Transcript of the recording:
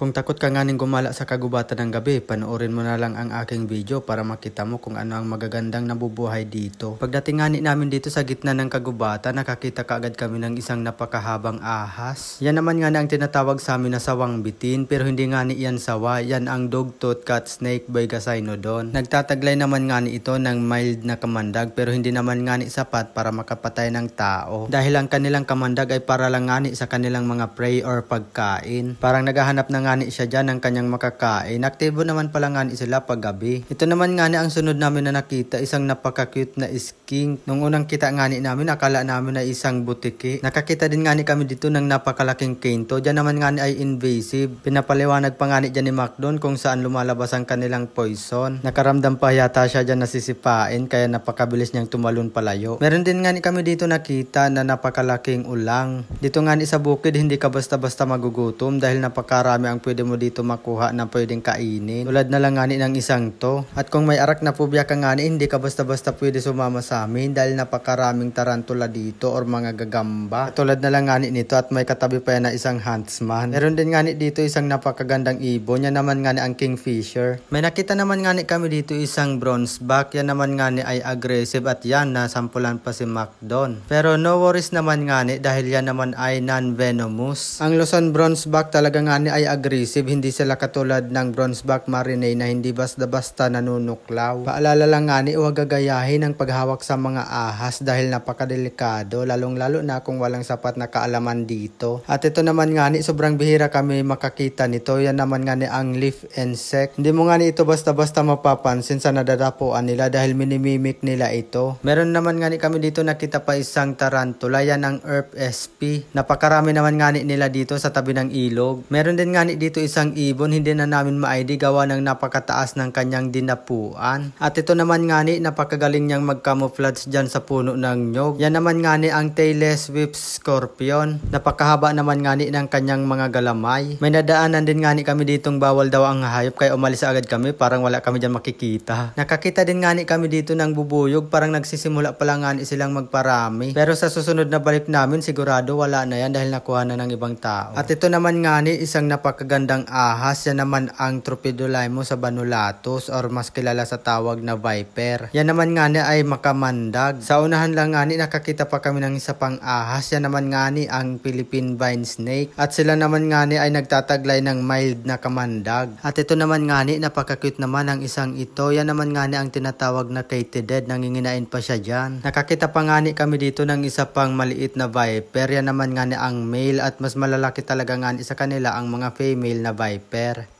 Kung takot ka nga ning gumala sa kagubatan ng gabi, panoorin mo na lang ang aking video para makita mo kung ano ang magagandang nabubuhay dito. Pagdating nga namin dito sa gitna ng kagubatan, nakakita kaagad kami ng isang napakahabang ahas. Yan naman nga ang tinatawag sa amin na sawang bitin, pero hindi nga yan sawa, yan ang dogtooth cat snake by Gasainodon. Nagtataglay naman nga ito ng mild na kamandag, pero hindi naman nga sapat para makapatay ng tao. Dahil ang kanilang kamandag ay para lang nga sa kanilang mga prey or pagkain. Parang naghahanap na nga siya dyan ng kanyang makakain. Aktibo naman pala nga sila pag gabi. Ito naman nga ang sunod namin na nakita, isang napaka-cute na skink. Nung unang kita nga namin, akala namin na isang butiki. Nakakita din nga kami dito ng napakalaking kento. Diyan naman nga ay invasive. Pinapaliwanag pa nga dyan ni Macdon kung saan lumalabas ang kanilang poison. Nakaramdam pa yata siya dyan nasisipain, kaya napakabilis niyang tumalon palayo. Meron din nga kami dito nakita na napakalaking ulang. Dito nga sa bukid, hindi ka basta-basta magugutom dahil napakarami ang pwede mo dito makuha na pwedeng kainin. Tulad na lang ng isang to. At kung may arachnophobia ka hindi ka basta-basta pwede sumama sa amin dahil napakaraming tarantula dito or mga gagamba. Tulad na lang nito at may katabi pa yan na isang huntsman. Meron din dito isang napakagandang ibon. Yan naman ang kingfisher. May nakita naman kami dito isang bronzeback. Yan naman ay aggressive at yan nasampulan pa si Macdon. Pero no worries naman dahil yan naman ay non-venomous. Ang Luzon bronzeback talaga ay aggressive, hindi sila katulad ng bronzeback marinay na hindi basta-basta nanunuklaw. Paalala lang huwag gagayahin ang paghawak sa mga ahas dahil napakadelikado, lalong-lalo na kung walang sapat na kaalaman dito. At ito naman sobrang bihira kami makakita nito. Yan naman ang leaf insect. Hindi mo ito basta-basta mapapansin sa nadadapuan nila dahil minimimik nila ito. Meron naman kami dito nakita pa isang tarantula, yan ang Earth SP. Napakarami naman nila dito sa tabi ng ilog. Meron din dito isang ibon, hindi na namin ma-ID gawa ng napakataas ng kanyang dinapuan. At ito naman napakagaling niyang mag-camouflage dyan sa puno ng nyog. Yan naman ang tailless whip scorpion. Napakahaba naman ng kanyang mga galamay. May nadaanan din kami ditong bawal daw ang hayop kaya umalis agad kami, parang wala kami dyan makikita. Nakakita din kami dito ng bubuyog, parang nagsisimula pa lang silang magparami. Pero sa susunod na balik namin sigurado wala na yan dahil nakuha na ng ibang tao. At ito naman isang napakagandang ahas, yan naman ang Tropidolaimo sa Banulatus or mas kilala sa tawag na viper. Yan naman ay makamandag. Sa unahan lang nakakita pa kami ng isa pang ahas, yan naman ang Philippine vine snake. At sila naman ay nagtataglay ng mild na kamandag. At ito naman napaka-cute naman ang isang ito. Yan naman ang tinatawag na katydid, nanginginain pa siya dyan. Nakakita pa kami dito ng isa pang maliit na viper. Yan naman ang male at mas malalaki talaga sa kanila ang mga female na viper.